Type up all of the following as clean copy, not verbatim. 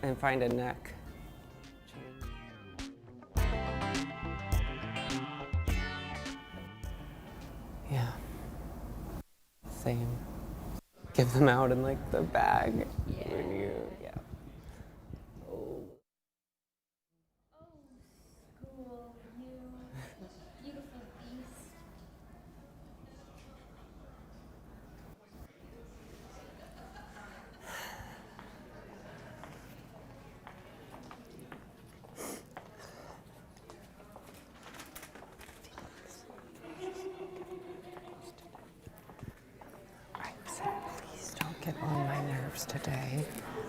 And find a neck. Yeah. Same. Give them out in like the bag. Yeah. When you, yeah. Oh, school, you beautiful beast. Please don't get on my nerves today.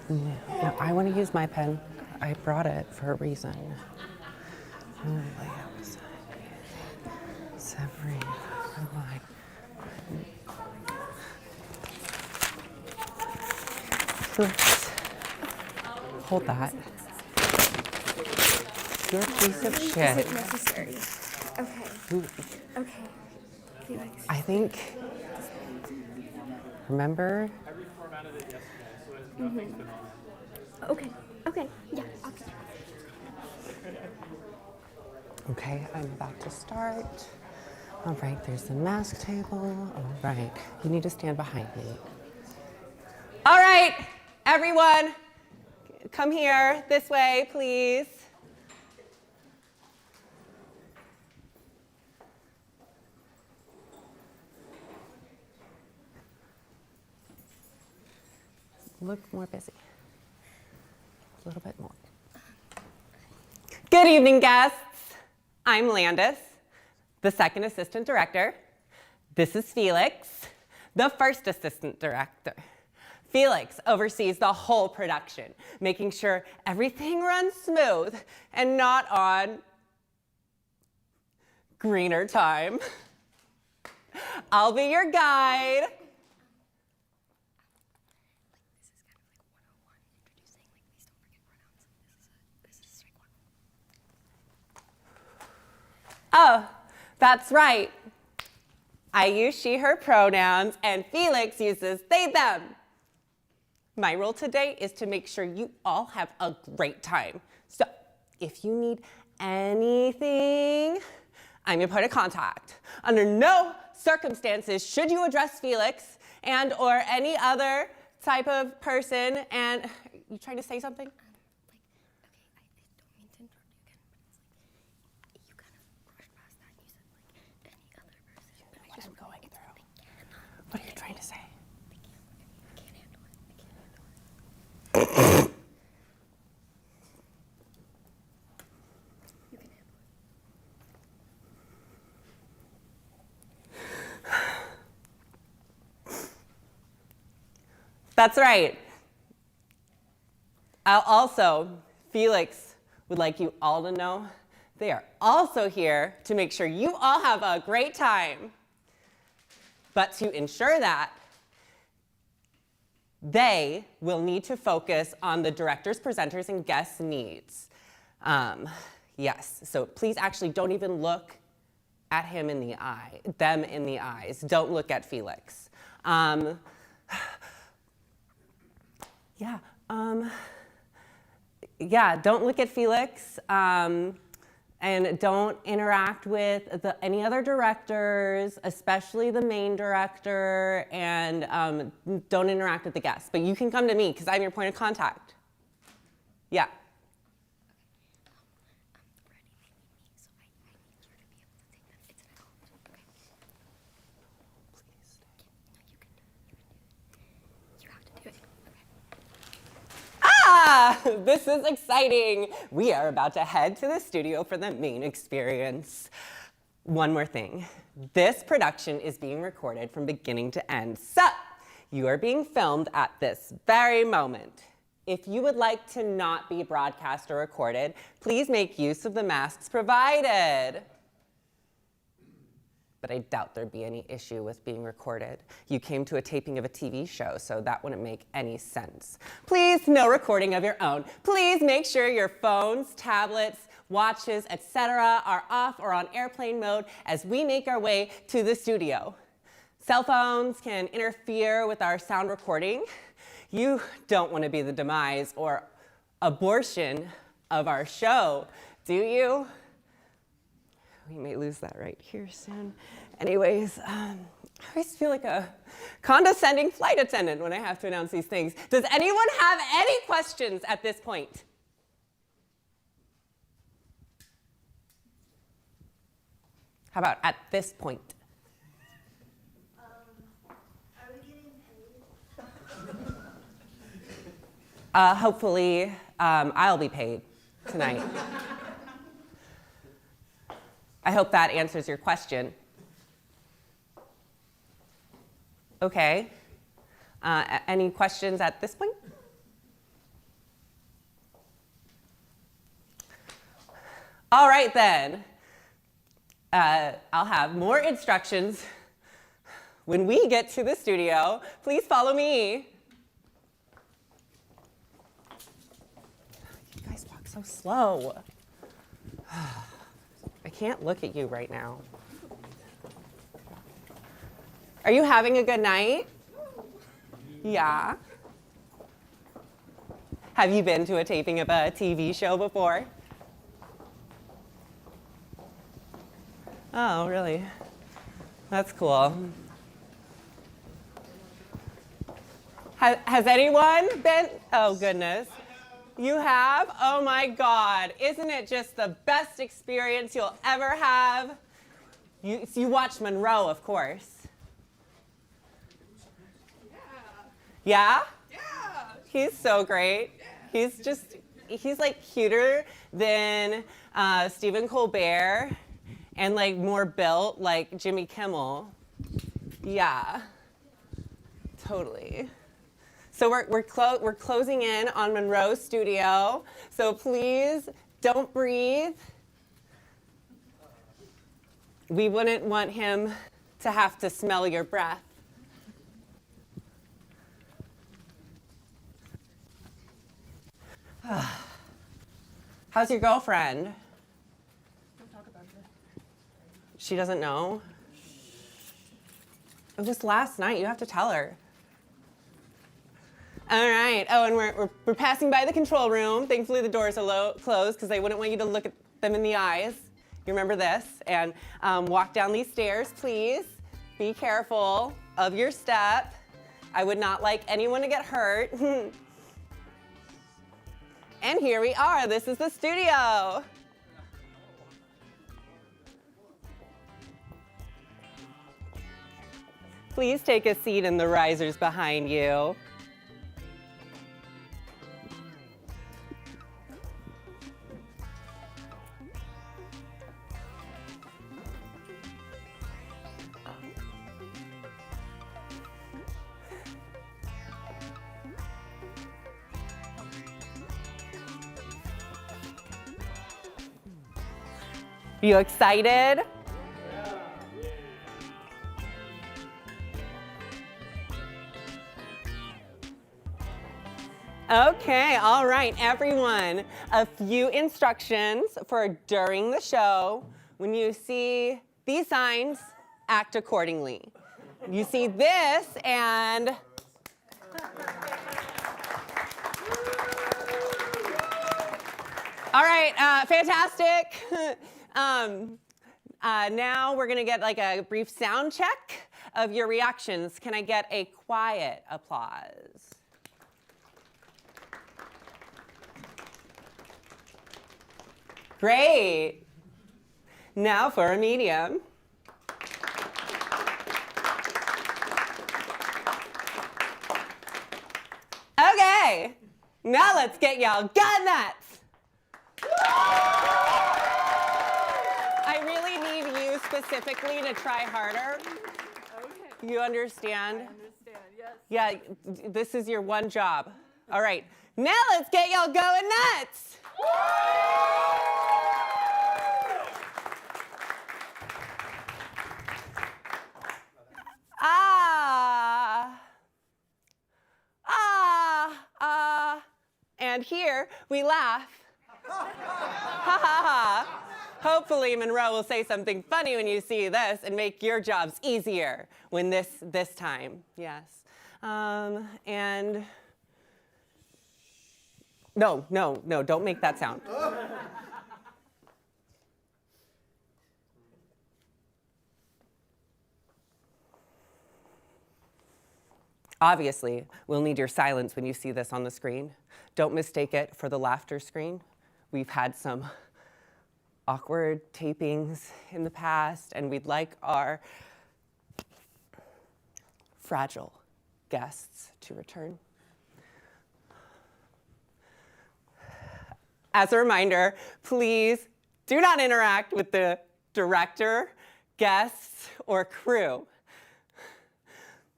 No, I want to use my pen. I brought it for a reason. Lay out beside me. Severing her mind. Oops. Hold that. You're a piece of shit. Is it necessary? Okay. Okay. Felix. I think. Remember? Okay. Okay. Yeah. Okay, I'm about to start. All right, there's the mask table. All right, you need to stand behind me. All right, everyone, come here, this way, please. Look more busy. A little bit more. Good evening, guests. I'm Landis, the second assistant director. This is Felix, the first assistant director. Felix oversees the whole production, making sure everything runs smooth and not on greener time. I'll be your guide. Oh, that's right. I use she, her pronouns, and Felix uses they, them. My role today is to make sure you all have a great time. So if you need anything, I'm your point of contact. Under no circumstances should you address Felix and or any other type of person. And you trying to say something? What are you trying to say? You can handle it. That's right. Felix would like you all to know, they are also here to make sure you all have a great time. But to ensure that, they will need to focus on the directors, presenters, and guests' needs. Yes, so please actually don't even look at him in the eye, them in the eyes. Don't look at Felix. Don't look at Felix. And don't interact with any other directors, especially the main director, and don't interact with the guests. But you can come to me because I'm your point of contact. Yeah. This is exciting. We are about to head to the studio for the main experience. One more thing. This production is being recorded from beginning to end. So, you are being filmed at this very moment. If you would like to not be broadcast or recorded, please make use of the masks provided. but I doubt there'd be any issue with being recorded. You came to a taping of a TV show, so that wouldn't make any sense. Please, no recording of your own. Please make sure your phones, tablets, watches, etc. are off or on airplane mode as we make our way to the studio. Cell phones can interfere with our sound recording. You don't want to be the demise or abortion of our show, do you? We may lose that right here soon. Anyways, I always feel like a condescending flight attendant when I have to announce these things. Does anyone have any questions at this point? How about at this point? Are we getting paid? Hopefully, I'll be paid tonight. I hope that answers your question. Okay. Any questions at this point? All right, then. I'll have more instructions when we get to the studio. Please follow me. You guys walk so slow. I can't look at you right now. Are you having a good night? Yeah. Have you been to a taping of a TV show before? Oh, really? That's cool. Has anyone been? Oh, goodness. You have? Oh, my God. Isn't it just the best experience you'll ever have? You watched Monroe, of course. Yeah? Yeah? He's so great. He's like cuter than Stephen Colbert and like more built like Jimmy Kimmel. Yeah, totally. So we're closing in on Monroe Studio. So please don't breathe. We wouldn't want him to have to smell your breath. How's your girlfriend? Don't talk about it. She doesn't know? It was last night. You have to tell her. All right. Oh, and we're passing by the control room. Thankfully, the doors are closed because they wouldn't want you to look at them in the eyes. You remember this? And walk down these stairs, please. Be careful of your step. I would not like anyone to get hurt. And here we are. This is the studio. Please take a seat in the risers behind you. You excited? Okay, all right, everyone. A few instructions for during the show. When you see these signs, act accordingly. You see this and... All right, fantastic. Now we're gonna get like a brief sound check of your reactions. Can I get a quiet applause? Great. Now for a medium. Okay, now let's get y'all gun nuts. I really need you specifically to try harder. Okay. You understand? I understand, yes. Yeah, this is your one job. All right, now let's get y'all going nuts. And here we laugh. Ha ha ha. Hopefully Monroe will say something funny when you see this and make your jobs easier when this time. Yes. And no, don't make that sound. Obviously, we'll need your silence when you see this on the screen. Don't mistake it for the laughter screen. We've had some awkward tapings in the past, and we'd like our fragile guests to return. As a reminder, please do not interact with the director, guests, or crew.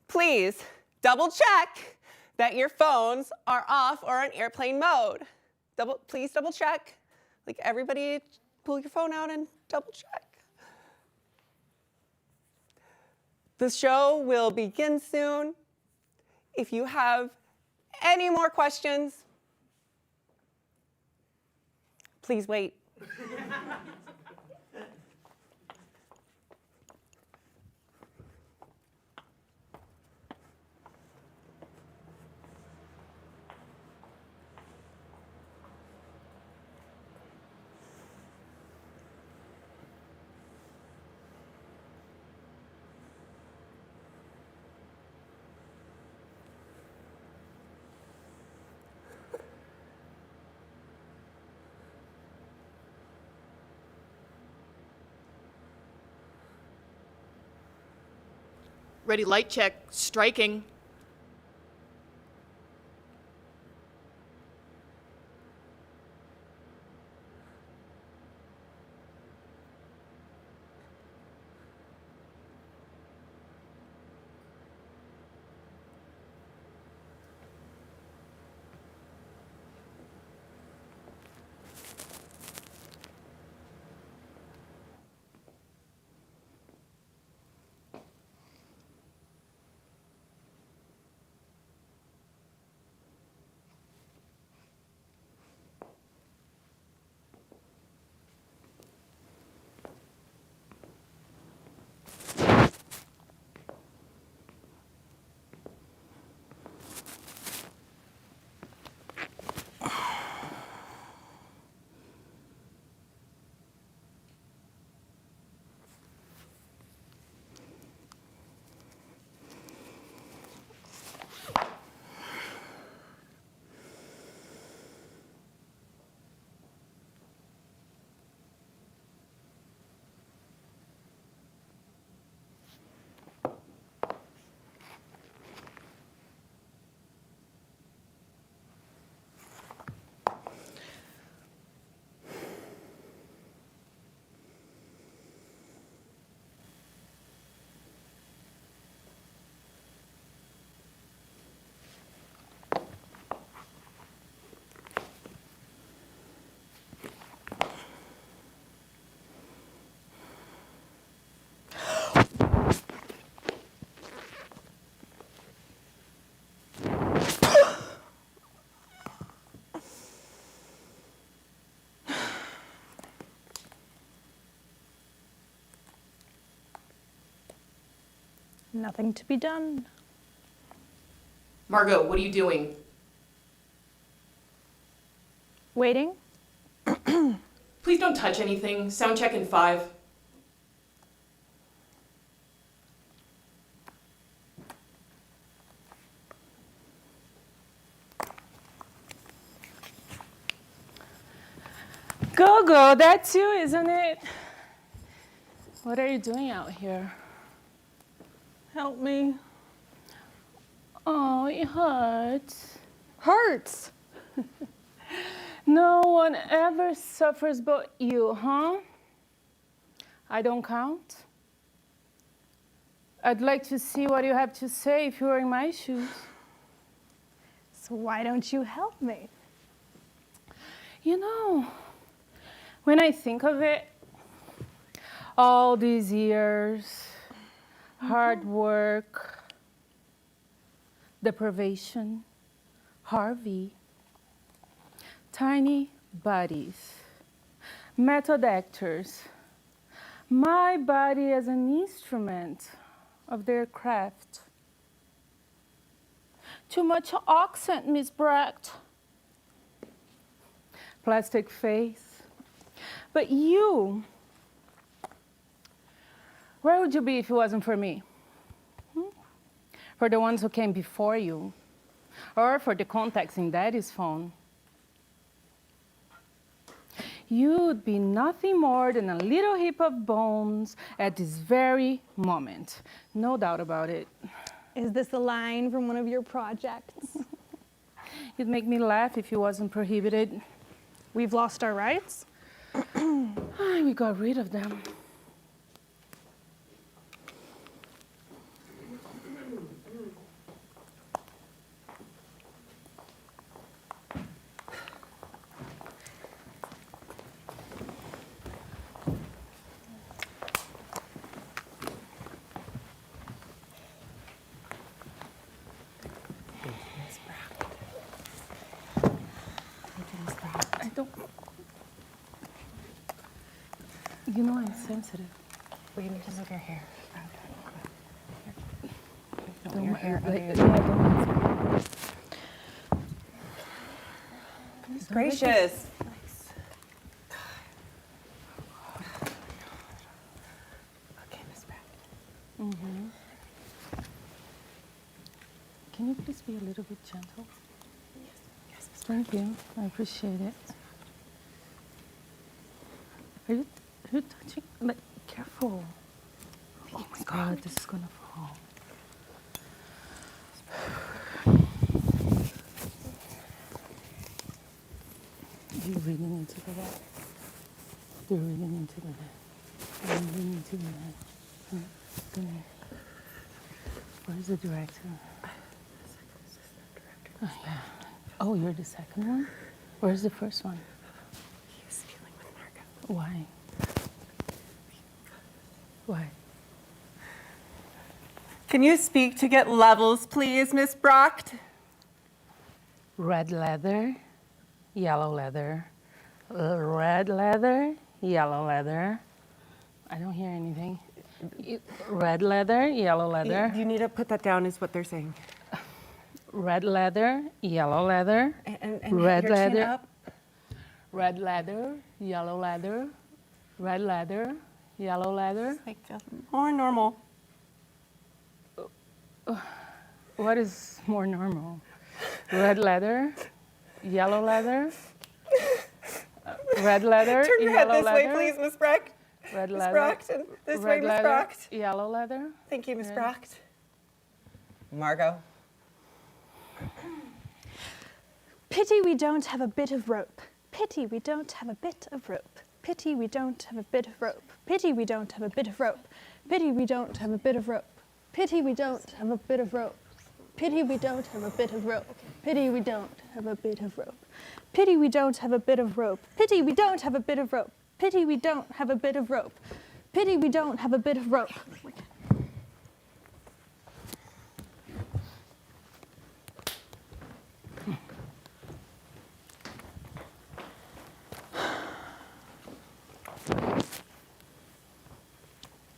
Please double check that your phones are off or on airplane mode. Please double check. Like, everybody pull your phone out and double check. The show will begin soon. If you have any more questions, please wait. Ready, light check, striking. Nothing to be done. Margot, what are you doing? Waiting? Please don't touch anything. Sound check in 5. Go, that's you, isn't it? What are you doing out here? Help me. Oh, it hurts. Hurts. No one ever suffers but you, huh? I don't count. I'd like to see what you have to say if you were in my shoes. So why don't you help me? You know, when I think of it, all these years, hard work, deprivation, Harvey, tiny bodies, method actors, my body as an instrument of their craft. Too much accent, Miss Brecht. Plastic face. But you, where would you be if it wasn't for me? For the ones who came before you, or for the contacts in Daddy's phone? You'd be nothing more than a little heap of bones at this very moment. No doubt about it. Is this a line from one of your projects? You'd make me laugh if it wasn't prohibited. We've lost our rights? We got rid of them. I don't. You know I'm sensitive. We need to move your hair. Don't your hair like, under your- yeah, don't. Goodness gracious. Okay, Miss Brecht. Can you please be a little bit gentle? Yes, Miss Thank you. I appreciate it. Are you touching? Like, careful. Oh my God, this is gonna fall. You really need to go back. You really need to go back. You really need to go back. Come here. Where's the director? Oh, yeah. Oh, you're the second one? Where's the first one? He's feeling with Margot. Why? Why? Can you speak to get levels, please, Miss Brecht? Red leather, yellow leather. Red leather, yellow leather. I don't hear anything. Red leather, yellow leather. You need to put that down, is what they're saying. Red leather, yellow leather. And Red your chin leather. up. Red leather, yellow leather. Red leather, yellow leather. Like more normal. What is more normal? Red leather, yellow leather. Red leather, Turn your head yellow this leather. way, please, Miss Brecht. Red Miss leather. Brecht, and this way, Red Miss leather, Brecht. yellow leather. Thank you, Miss Yeah. Brecht. Margot. Pity we don't have a bit of rope. Pity we don't have a bit of rope. Pity we don't have a bit of rope. Pity we don't have a bit of rope. Pity we don't have a bit of rope. Pity we don't have a bit of rope. Pity we don't have a bit of rope. Pity we don't have a bit of rope. Pity we don't have a bit of rope. Pity we don't have a bit of rope. Pity we don't have a bit of rope. Pity we don't have a bit of rope.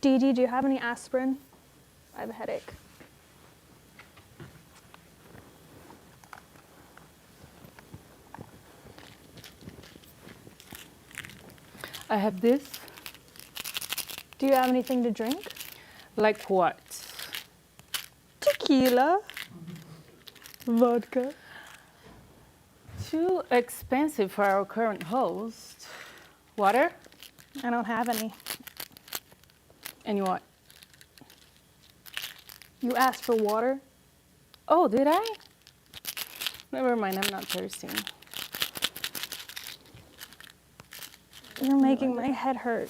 Dee Dee, do you have any aspirin? I have a headache. I have this. Do you have anything to drink? Like what? Tequila. Vodka. Too expensive for our current host. Water? I don't have any. And you what? You asked for water? Oh, did I? Never mind, I'm not thirsty. You're making my head hurt.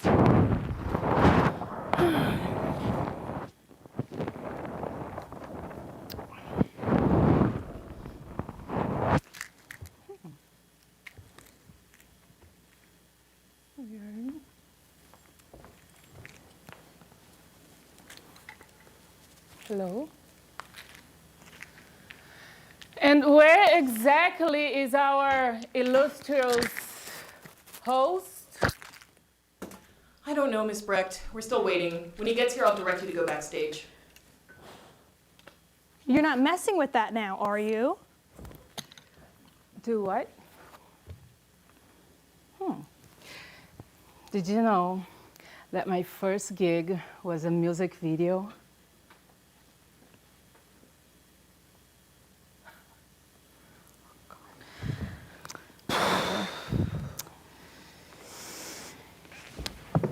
Hello? And And where exactly is our illustrious host? I don't know, Miss Brecht. We're still waiting. When he gets here, I'll direct you to go backstage. You're not messing with that now, are you? Do what? Did you know that my first gig was a music video?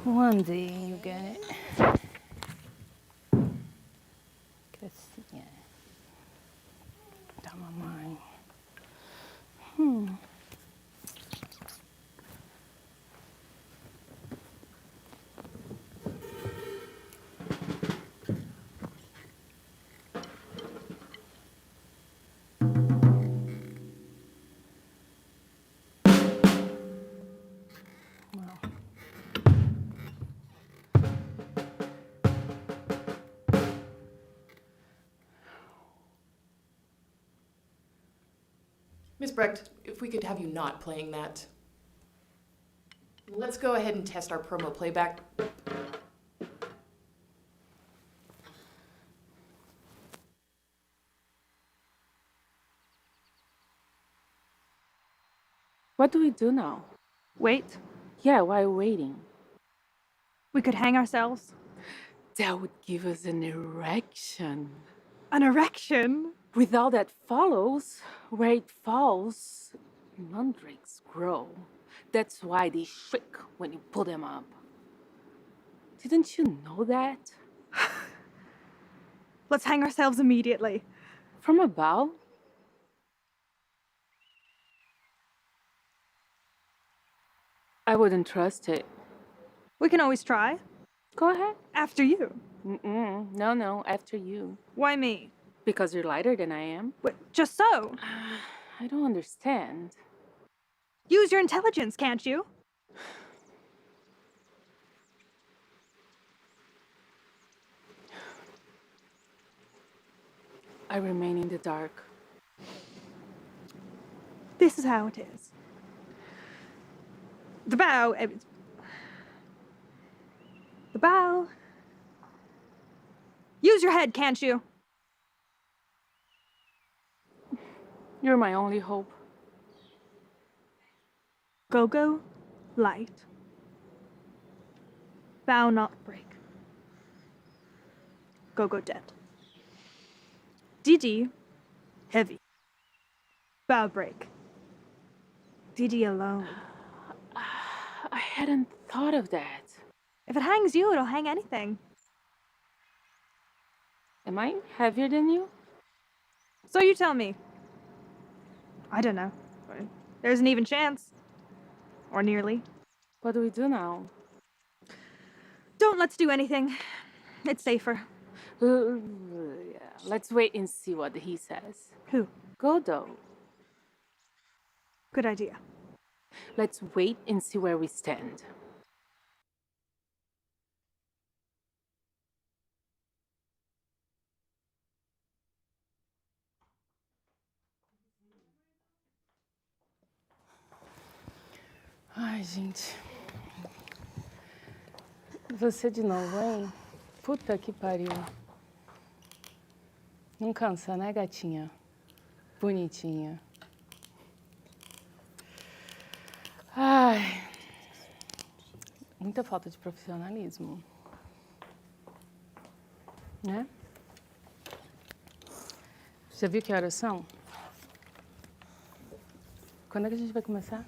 One day you get it. Gracinha. Da mamãe. Miss Brecht, if we could have you not playing that. Let's go ahead and test our promo playback. What do we do now? Wait, Yeah, while waiting. we could hang ourselves. That would give us an erection. An erection? With all that follows, where it falls, mandrakes grow. That's why they shriek when you pull them up. Didn't you know that? Let's hang ourselves immediately. From a bough? I wouldn't trust it. We can always try. Go ahead. After you. No, after you. Why me? Because you're lighter than I am. Wait, just so. I don't understand. Use your intelligence, can't you? I remain in the dark. This is how it is. The bow. The bow. Use your head, can't you? You're my only hope. Go, light. Bow not break. Go, dead. Didi, heavy. Bow break. Didi alone. I hadn't thought of that. If it hangs you, it'll hang anything. Am I heavier than you? So you tell me. I don't know. There's an even chance. Or nearly. What do we do now? Don't let's do anything. It's safer. Yeah. Let's wait and see what he says. Who? Godo. Good idea. Let's wait and see where we stand. Ai, gente. Você de novo, hein? Puta que pariu. Não cansa, né, gatinha? Bonitinha. Ai. Muita falta de profissionalismo. Né? Já viu que horas são? Quando é que a gente vai começar?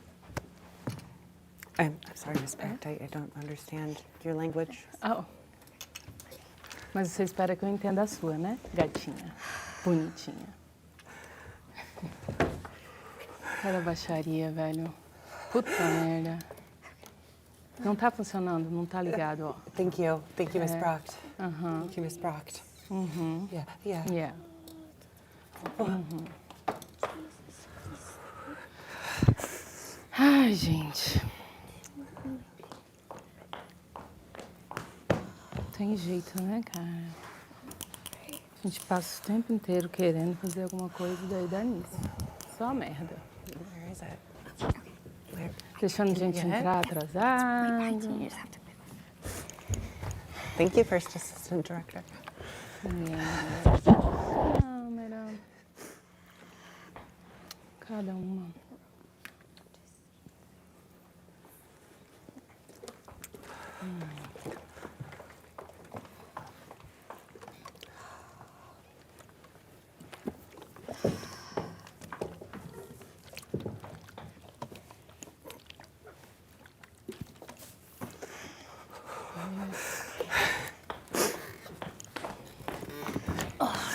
I'm sorry, Miss Brecht, I don't understand your language. Oh. Mas você espera que eu entenda a sua, né, gatinha? Bonitinha. Cada baixaria, velho. Puta merda. Não tá funcionando, não tá ligado, ó. Thank you, Miss Brecht. Aham. Thank you, Miss Brecht. Yeah. Yeah. Ai, gente. Tem jeito, né, cara? A gente passa o tempo inteiro querendo fazer alguma coisa e daí dá nisso. Só merda. Where is it? Where? Deixando a gente entrar atrasado. Thank you, First Assistant Director. Câmera. Cada uma.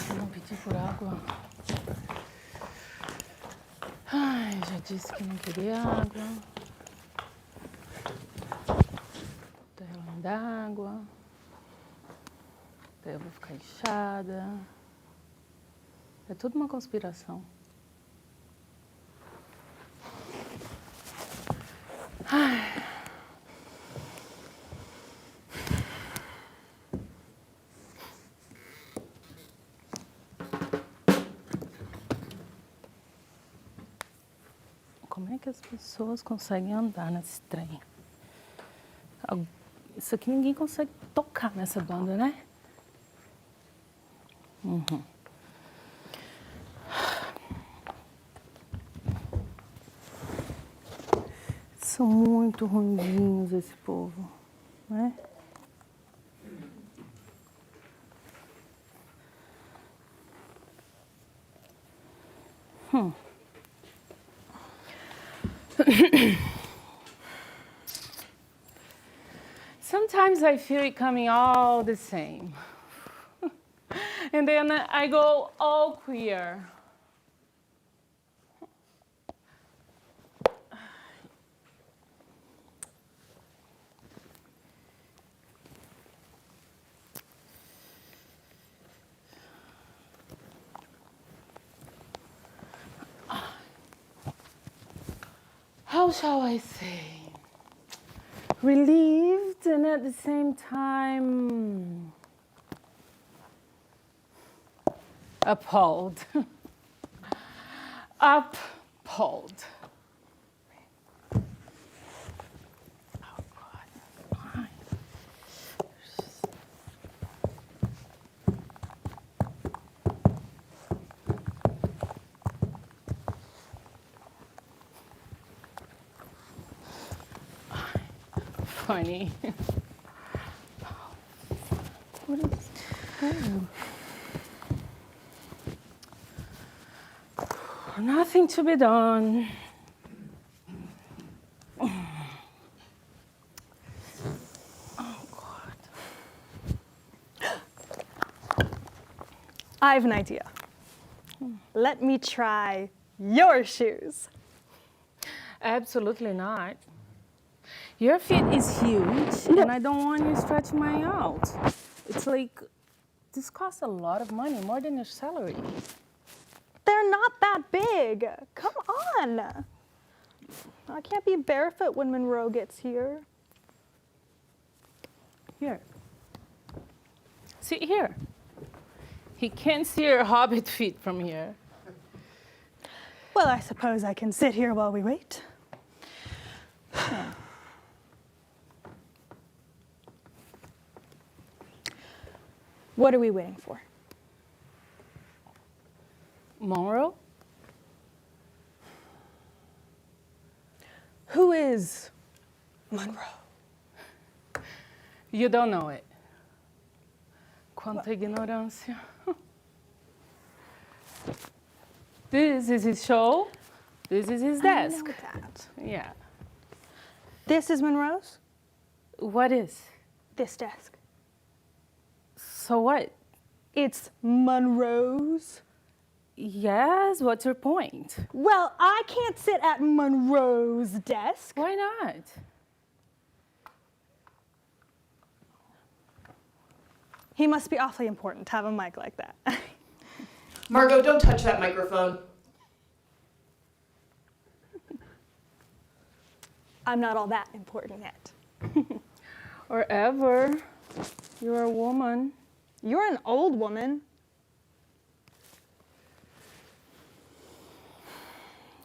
Eu não pedi por água. Ai, já disse que não queria água. Tô relando água. Daí eu vou ficar inchada. É tudo uma conspiração. Ai. Como é que as pessoas conseguem andar nesse trem? Isso aqui ninguém consegue tocar nessa banda, né? Uhum. São muito ruinzinhos esse povo, né? Sometimes I feel it coming all the same. And then I go all queer. How shall I say? Relieved and at the same time appalled. Appalled. Oh God. Funny. What is nothing to be done. Oh God. I have an idea. Let me try your shoes. Absolutely not. Your feet is huge, and I don't want you stretching mine out. It's like, this costs a lot of money, more than your salary. They're not that big. Come on. I can't be barefoot when Monroe gets here. Here. Sit here. He can't see your hobbit feet from here. Well, I suppose I can sit here while we wait. What are we waiting for? Monroe? Who is Monroe? You don't know it. Quanta ignorância. This is his show. This is his desk. I know that. Yeah. This is Monroe's? What is? This desk. So what? It's Monroe's? Yes, what's your point? Well, I can't sit at Monroe's desk. Why not? He must be awfully important to have a mic like that. Margot, don't touch that microphone. I'm not all that important yet. Or ever. You're a woman. You're an old woman.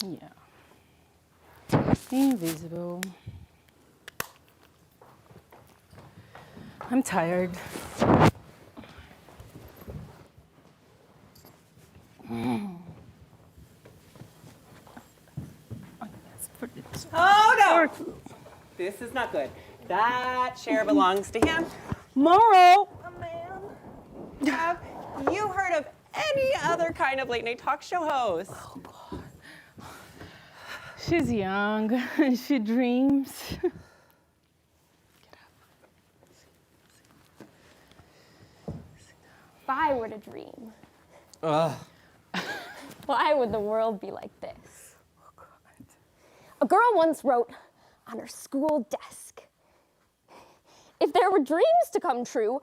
Yeah. Invisible. I'm tired. Oh no! This is not good. That chair belongs to him. Monroe! Have you heard of any other kind of late night talk show host? She's young and she dreams. If I were to dream, why would the world be like this? A girl once wrote on her school desk, if there were dreams to come true,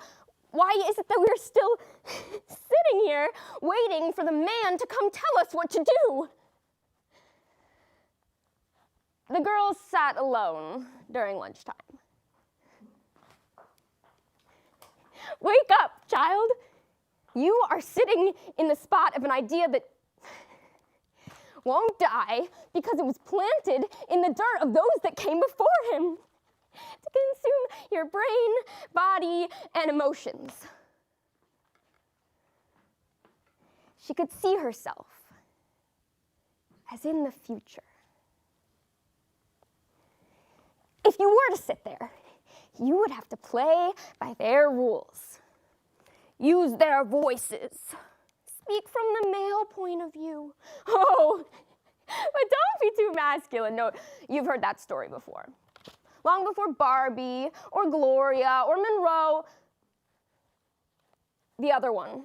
why is it that we're still sitting here waiting for the man to come tell us what to do? The girls sat alone during lunchtime. Wake up, child. You are sitting in the spot of an idea that won't die because it was planted in the dirt of those that came before him to consume your brain, body, and emotions. She could see herself as in the future. If you were to sit there, you would have to play by their rules. Use their voices. Speak from the male point of view. Oh, but don't be too masculine. No, you've heard that story before. Long before Barbie or Gloria or Monroe, the other one.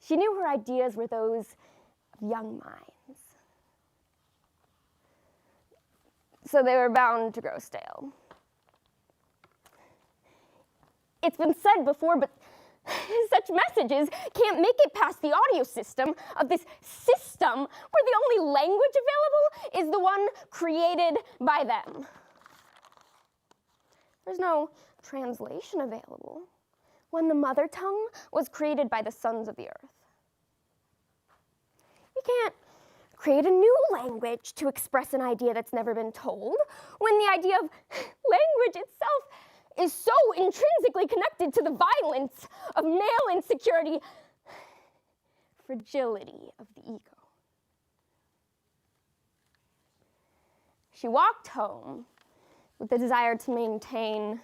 She knew her ideas were those of young minds. So they were bound to grow stale. It's been said before, but such messages can't make it past the audio system of this system where the only language available is the one created by them. There's no translation available when the mother tongue was created by the sons of the earth. You can't create a new language to express an idea that's never been told when the idea of language itself is so intrinsically connected to the violence of male insecurity, fragility of the ego. She walked home with the desire to maintain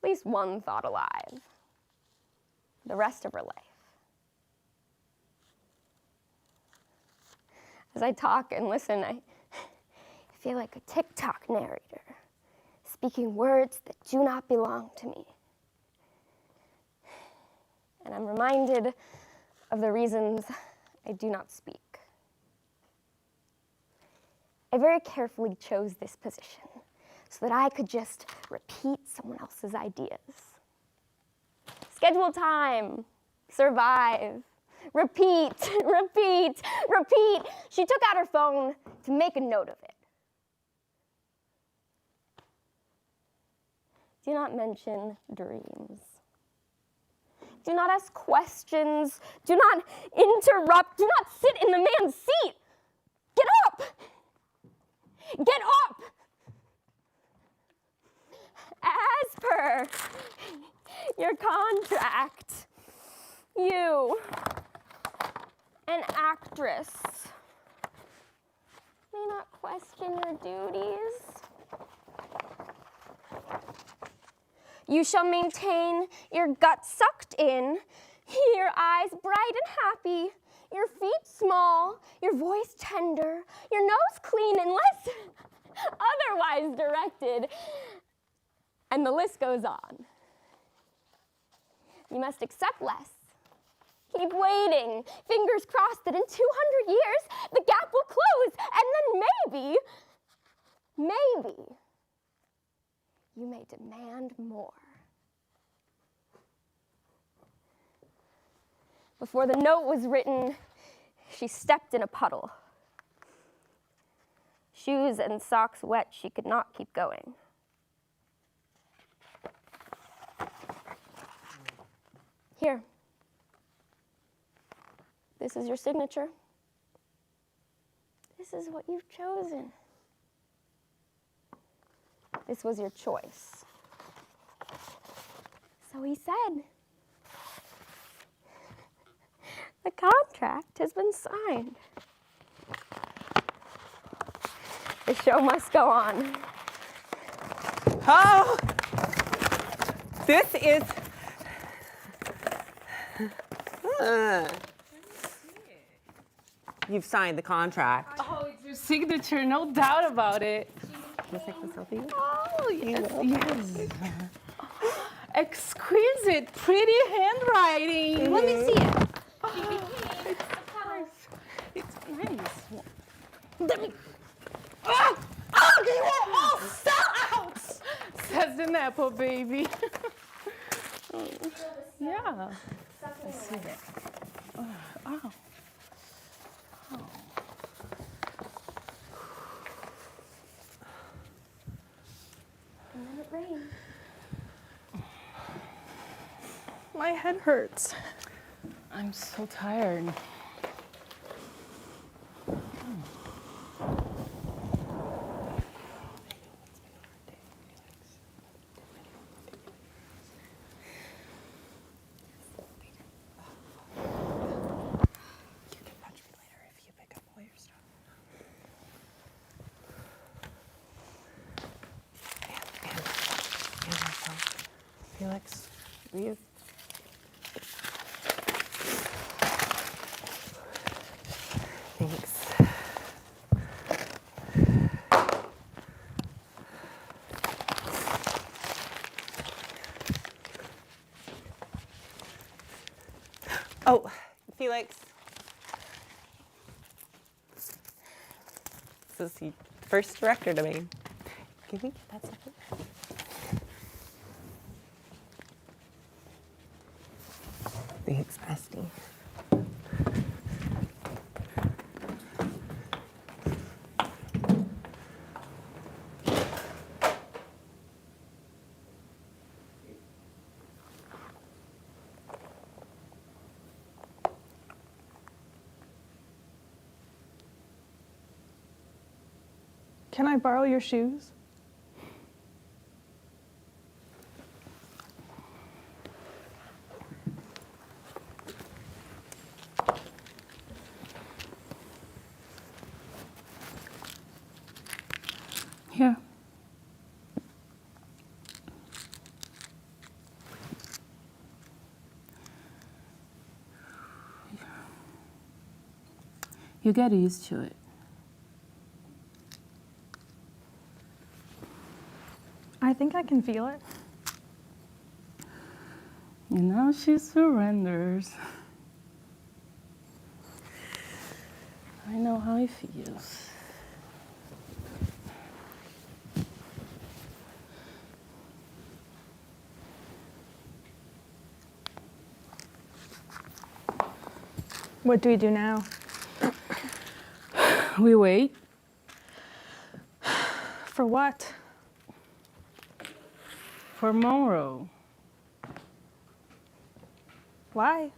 at least one thought alive the rest of her life. As I talk and listen, I feel like a TikTok narrator, speaking words that do not belong to me. And I'm reminded of the reasons I do not speak. I very carefully chose this position so that I could just repeat someone else's ideas. Schedule time, survive, repeat, repeat, repeat. She took out her phone to make a note of it. Do not mention dreams. Do not ask questions. Do not interrupt. Do not sit in the man's seat. Get up! Get up! As per your contract, you, an actress, may not question your duties. You shall maintain your gut sucked in, your eyes bright and happy, your feet small, your voice tender, your nose clean unless otherwise directed. And the list goes on. You must accept less. Keep waiting, fingers crossed that in 200 years the gap will close, and then maybe, you may demand more. Before the note was written, she stepped in a puddle. Shoes and socks wet, she could not keep going. Here. This is your signature. This is what you've chosen. This was your choice. So he said, the contract has been signed. The show must go on. Oh, this is. You've signed the contract. Oh, it's your signature, no doubt about it. Can I take the selfie? Oh, yes, yes. Exquisite, pretty handwriting. Let me see it. It's nice. Let me. Oh, you will all sell out. Says the Nepo baby. Yeah. I see that. Oh. And then it rained. My head hurts. I'm so tired. You can punch me later if you pick up all your stuff. And myself. Felix, will you? Thanks. Oh, Felix. This is the first director to me. Can we get that second? Thanks, bestie. Can I borrow your shoes? Here. You get used to it. I think I can feel it. And now she surrenders. I know how it feels. What do we do now? We wait. For what? For Monroe. Why?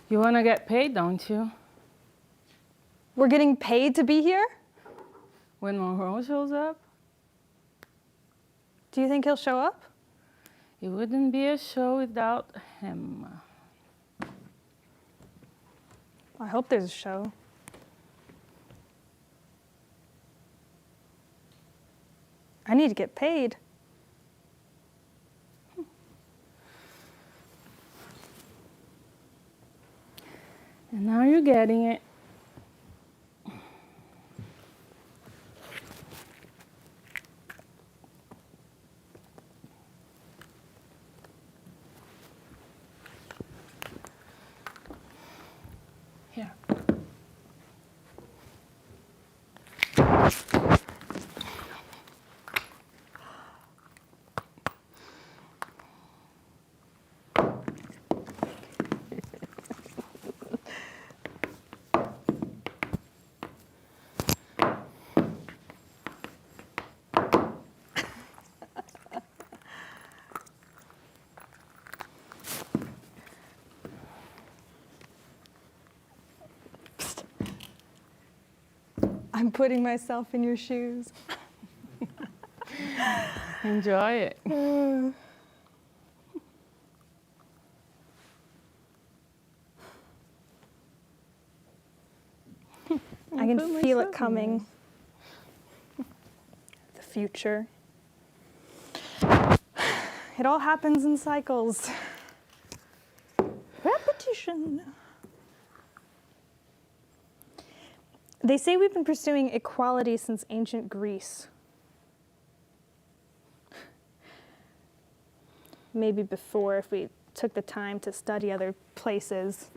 You want to get paid, don't you? We're getting paid to be here? When Monroe shows up, Do you think he'll show up? it wouldn't be a show without him. I hope there's a show. I need to get paid. And now you're getting it. Here. I'm putting myself in your shoes. Enjoy it. I can feel it coming. The future. It all happens in cycles. Repetition. They say we've been pursuing equality since ancient Greece. Maybe before, if we took the time to study other places,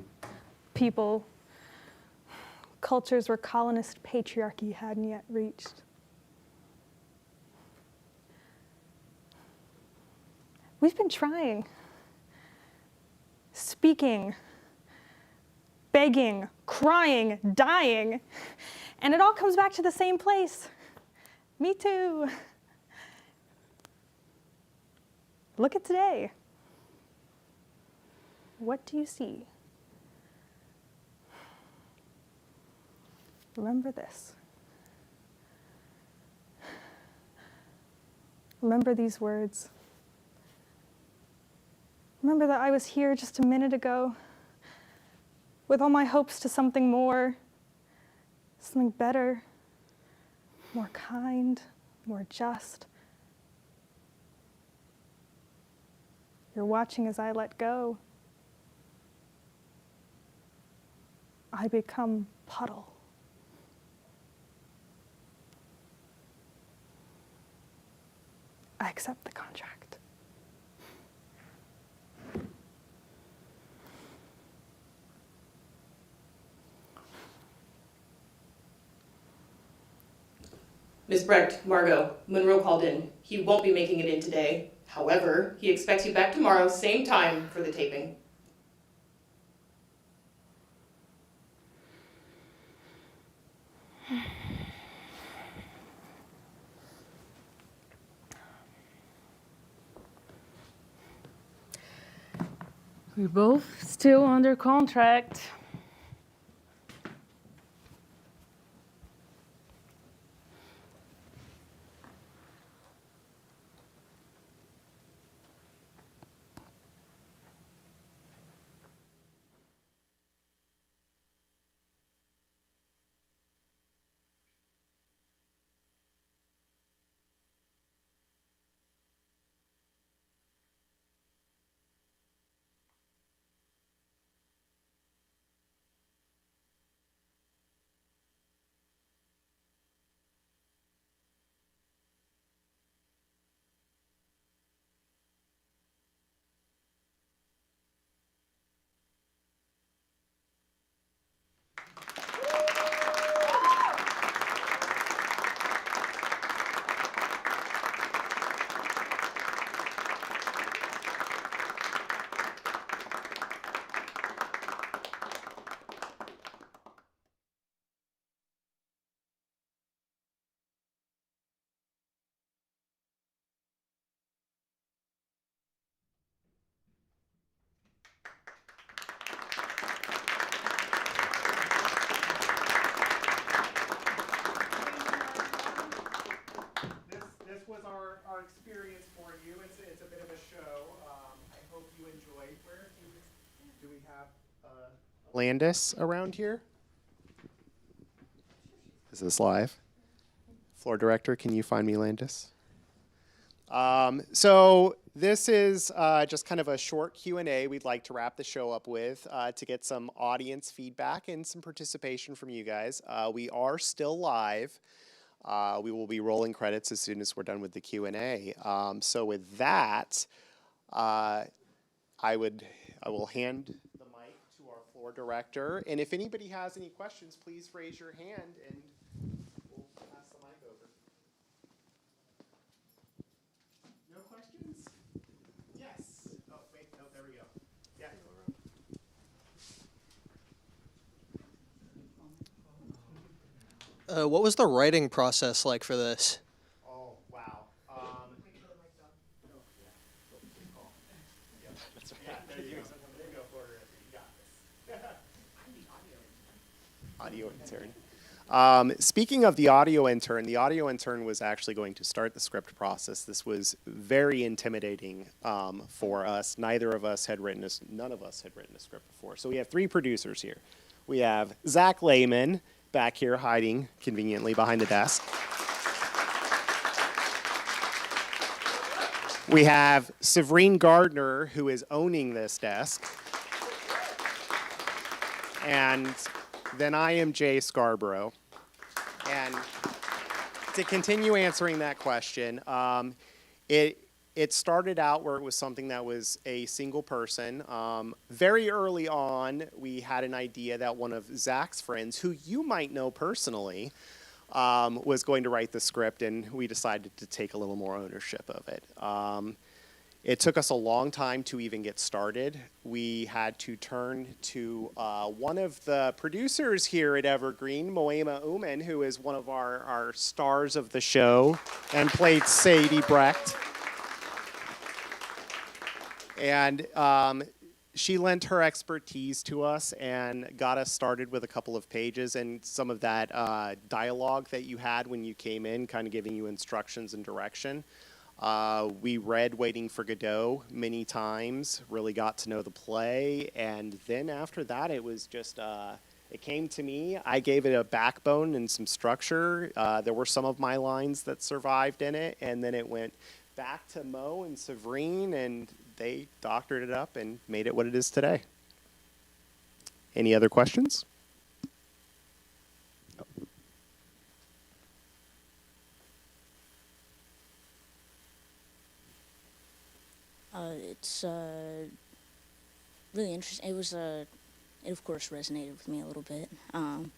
people, cultures where colonist patriarchy hadn't yet reached. We've been trying, speaking, begging, crying, dying, and it all comes back to the same place. Me too. Look at today. What do you see? Remember this. Remember these words. Remember that I was here just a minute ago with all my hopes to something more, something better, more kind, more just. You're watching as I let go. I become puddle. I accept the contract. Miss Brecht, Margot, Monroe called in. He won't be making it in today. However, he expects you back tomorrow, same time, for the taping. We're both still under contract. This was our experience for you. It's a bit of a show. I hope you enjoyed. Do we have Landis around here? Is this live? Floor director, can you find me Landis? So this is just kind of a short Q&A we'd like to wrap the show up with to get some audience feedback and some participation from you guys. We are still live. We will be rolling credits as soon as we're done with the Q&A. So with that, I will hand the mic to our floor director. And if anybody has any questions, please raise your hand and we'll pass the mic over. No questions? Yes. Oh, wait, no, there we go. Yeah. What was the writing process like for this? Oh, wow. There you go, Porter. You got this. Audio concern. Speaking of the audio intern was actually going to start the script process. This was very intimidating for us. None of us had written a script before. So we have 3 producers here. We have Zach Lehman back here hiding conveniently behind the desk. We have Severine Gardner, who is owning this desk. And then I am Jay Scarborough. And to continue answering that question, it started out where it was something that was a single person. Very early on, we had an idea that one of Zach's friends, who you might know personally, was going to write the script, and we decided to take a little more ownership of it. It took us a long time to even get started. We had to turn to one of the producers here at Evergreen, Moema Uman, who is one of our stars of the show and played Sadie Brecht. And she lent her expertise to us and got us started with a couple of pages and some of that dialogue that you had when you came in, kind of giving you instructions and direction. We read Waiting for Godot many times, really got to know the play, and then after that it was just, it came to me. I gave it a backbone and some structure. There were some of my lines that survived in it, and then it went back to Mo and Severine, and they doctored it up and made it what it is today. Any other questions? It's really interesting. It of course resonated with me a little bit. And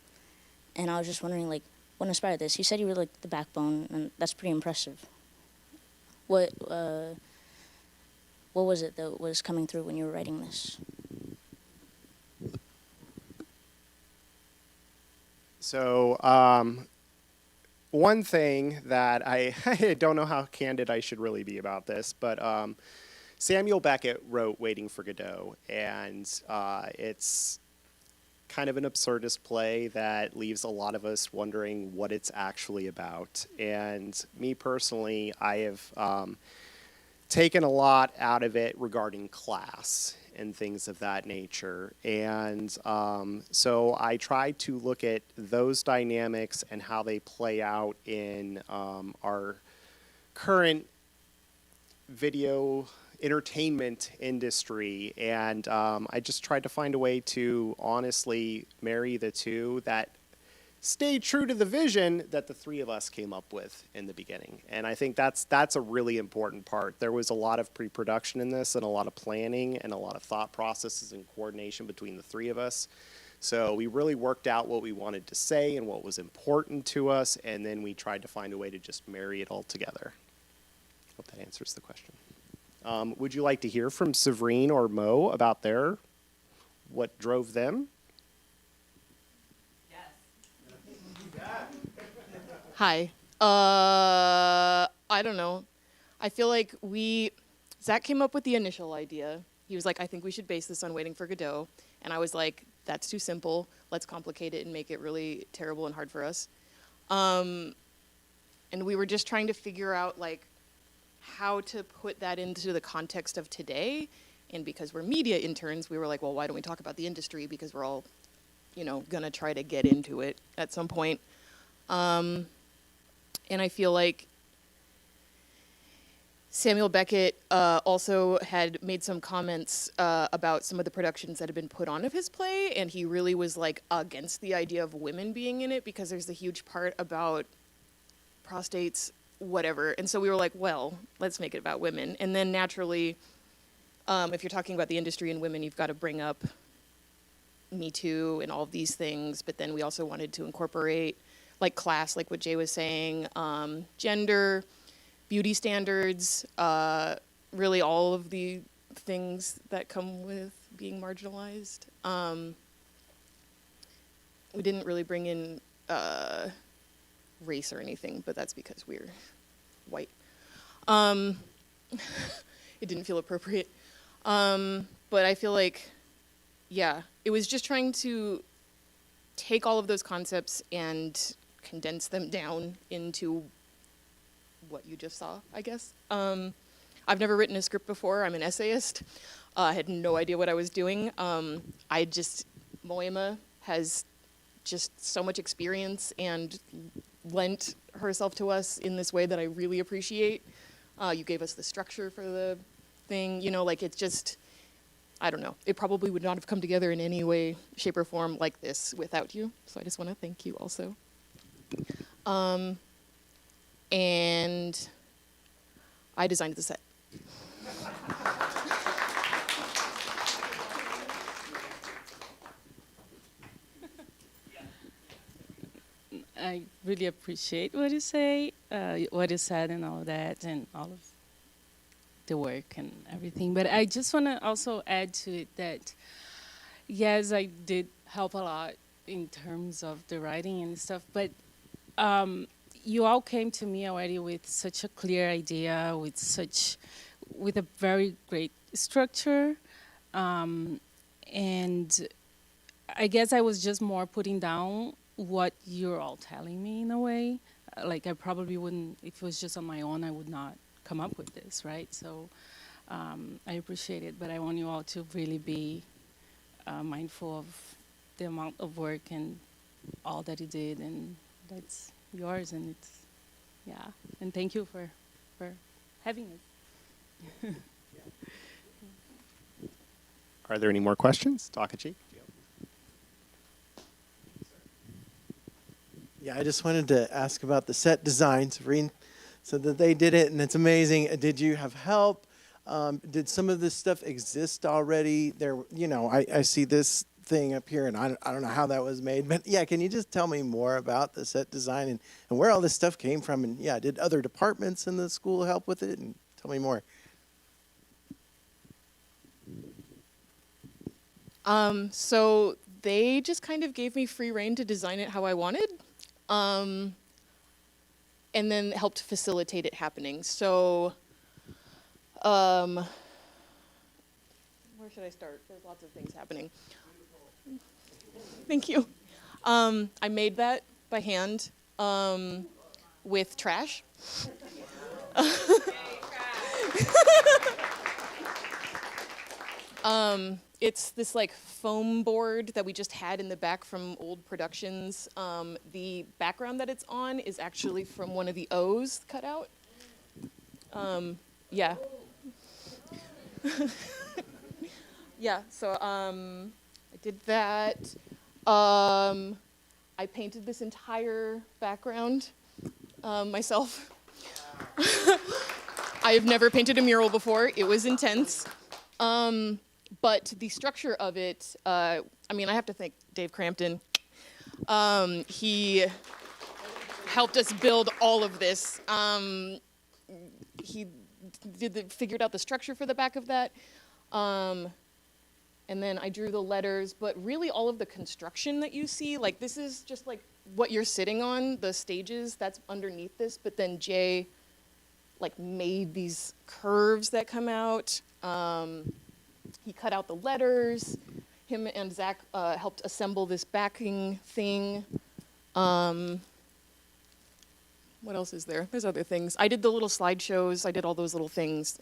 I was just wondering, like, what inspired this? You said you were like the backbone, and that's pretty impressive. What was it that was coming through when you were writing this? So, one thing that I don't know how candid I should really be about this, but Samuel Beckett wrote Waiting for Godot, and it's kind of an absurdist play that leaves a lot of us wondering what it's actually about. And me personally, I have taken a lot out of it regarding class and things of that nature. And so I try to look at those dynamics and how they play out in our current video entertainment industry. And I just tried to find a way to honestly marry the two that stay true to the vision that the 3 of us came up with in the beginning. And I think that's a really important part. There was a lot of pre-production in this and a lot of planning and a lot of thought processes and coordination between the 3 of us. So we really worked out what we wanted to say and what was important to us, and then we tried to find a way to just marry it all together. Hope that answers the question. Would you like to hear from Severine or Mo about what drove them? Hi. I don't know. I feel like Zach came up with the initial idea. He was like, I think we should base this on Waiting for Godot. And I was like, that's too simple. Let's complicate it and make it really terrible and hard for us. And we were just trying to figure out, like, how to put that into the context of today. And because we're media interns, we were like, well, why don't we talk about the industry? Because we're all, gonna try to get into it at some point. And I feel like Samuel Beckett also had made some comments about some of the productions that had been put on of his play, and he really was like against the idea of women being in it because there's a huge part about prostates, whatever. And so we were like, well, let's make it about women. And then naturally, if you're talking about the industry and women, you've got to bring up Me Too and all of these things. But then we also wanted to incorporate like class, like what Jay was saying, gender, beauty standards, really all of the things that come with being marginalized. We didn't really bring in race or anything, but that's because we're white. It didn't feel appropriate. But I feel like, yeah, it was just trying to take all of those concepts and condense them down into what you just saw, I guess. I've never written a script before. I'm an essayist. I had no idea what I was doing. Moema has just so much experience and lent herself to us in this way that I really appreciate. You gave us the structure for the thing, you know, like it's just, I don't know. It probably would not have come together in any way, shape, or form like this without you. So I just want to thank you also. And I designed the set. I really appreciate what you say, what you said and all that, and all of the work and everything. But I just want to also add to it that, yes, I did help a lot in terms of the writing and stuff, but you all came to me already with such a clear idea, with a very great structure, and I guess I was just more putting down what you're all telling me in a way. Like I probably wouldn't, if it was just on my own, I would not come up with this, right? So I appreciate it, but I want you all to really be mindful of the amount of work and all that you did, and that's yours, and it's, yeah. And thank you for having it. Are there any more questions? Takachi? Yeah, I just wanted to ask about the set design. Sabrine said that they did it, and it's amazing. Did you have help? Did some of this stuff exist already? There, you know, I see this thing up here, and I don't know how that was made. But yeah, can you just tell me more about the set design and where all this stuff came from? And yeah, did other departments in the school help with it? And tell me more. So they just kind of gave me free rein to design it how I wanted. And then helped facilitate it happening. So, where should I start? There's lots of things happening. Thank you. I made that by hand with trash. It's this like foam board that we just had in the back from old productions. The background that it's on is actually from one of the O's cut out. Yeah. Yeah, so I did that. I painted this entire background myself. I have never painted a mural before. It was intense. But the structure of it, I mean, I have to thank Dave Crampton. He helped us build all of this. He figured out the structure for the back of that. And then I drew the letters, but really all of the construction that you see, like this is just like what you're sitting on, the stages, that's underneath this, but then Jay like made these curves that come out. He cut out the letters. Him and Zach helped assemble this backing thing. What else is there? There's other things. I did the little slideshows. I did all those little things.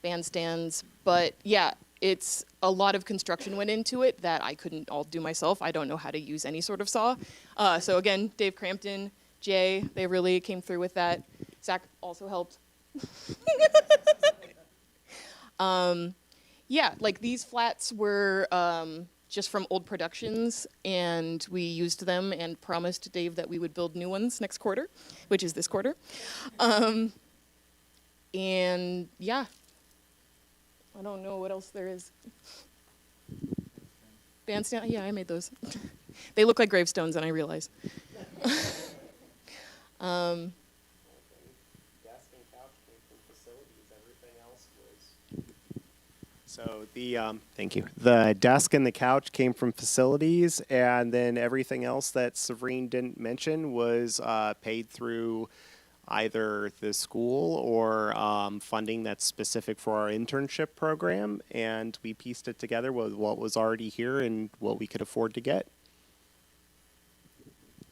Bandstands. But yeah, it's a lot of construction went into it that I couldn't all do myself. I don't know how to use any sort of saw. So again, Dave Crampton, Jay, they really came through with that. Zach also helped. Yeah, like these flats were just from old productions, and we used them and promised Dave that we would build new ones next quarter, which is this quarter. And yeah, I don't know what else there is. Bandstand, yeah, I made those. They look like gravestones, and I realize. So thank you. The desk and the couch came from facilities, and then everything else that Sabrine didn't mention was paid through either the school or funding that's specific for our internship program, and we pieced it together with what was already here and what we could afford to get.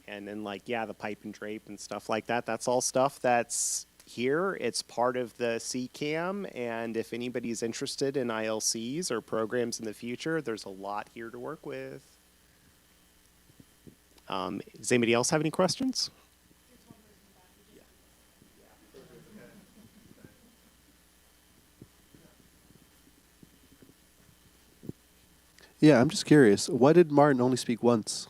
And then like, yeah, the pipe and drape and stuff like that, that's all stuff that's here. It's part of the CCAM, and if anybody's interested in ILCs or programs in the future, there's a lot here to work with. Does anybody else have any questions? Yeah, I'm just curious. Why did Martin only speak once?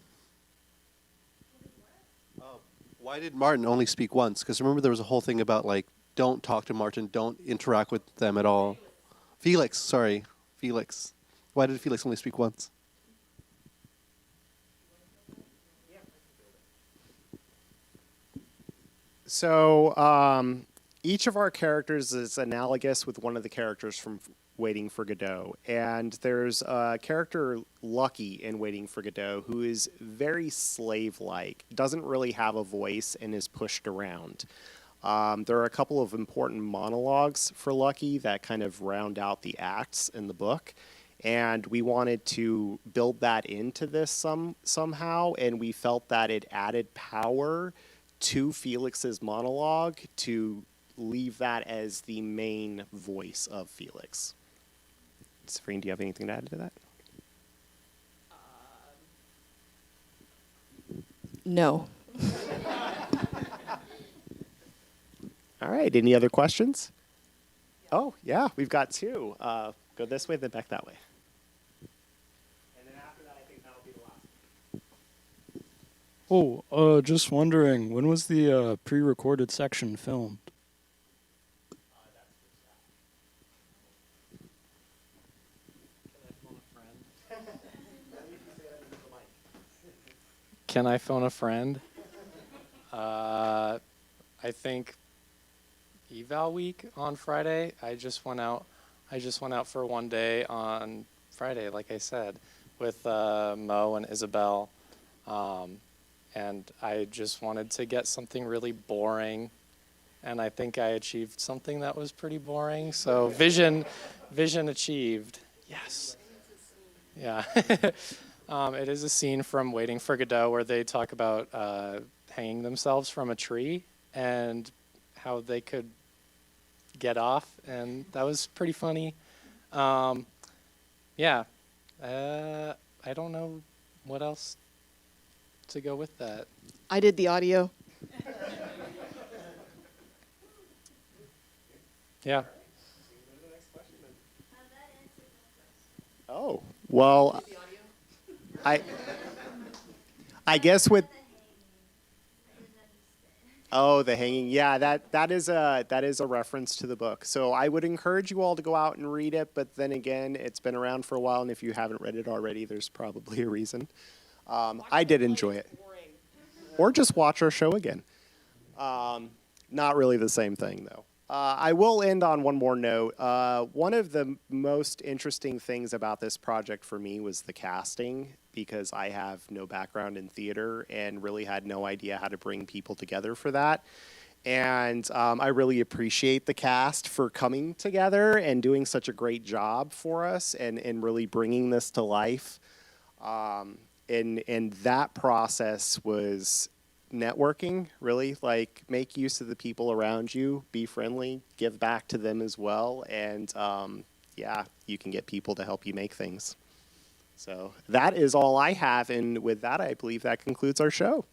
Why did Martin only speak once? Because remember there was a whole thing about like, don't talk to Martin, don't interact with them at all. Felix, sorry, Felix. Why did Felix only speak once? So each of our characters is analogous with one of the characters from Waiting for Godot. And there's a character, Lucky, in Waiting for Godot, who is very slave-like, doesn't really have a voice, and is pushed around. There are a couple of important monologues for Lucky that kind of round out the acts in the book. And we wanted to build that into this somehow, and we felt that it added power to Felix's monologue to leave that as the main voice of Felix. Sabrine, do you have anything to add to that? No. All right, any other questions? Oh, yeah, we've got two. Go this way, then back that way. And then after that, I think that'll be the last. Oh, just wondering, when was the pre-recorded section filmed? Can I phone a friend? I think eval week on Friday. I just went out for one day on Friday, like I said, with Mo and Isabel. And I just wanted to get something really boring. And I think I achieved something that was pretty boring. So vision achieved. Yes. Yeah. It is a scene from Waiting for Godot where they talk about hanging themselves from a tree and how they could get off, and that was pretty funny. Yeah, I don't know what else to go with that. I did the audio. Yeah. Oh, well, I guess with the hanging. Yeah, that is a reference to the book. So I would encourage you all to go out and read it. But then again, it's been around for a while, and if you haven't read it already, there's probably a reason. I did enjoy it, or just watch our show again. Not really the same thing though. I will end on one more note. One of the most interesting things about this project for me was the casting, because I have no background in theater and really had no idea how to bring people together for that. And I really appreciate the cast for coming together and doing such a great job for us and really bringing this to life. And that process was networking, really, like make use of the people around you, be friendly, give back to them as well, and yeah, you can get people to help you make things. So that is all I have, and with that, I believe that concludes our show.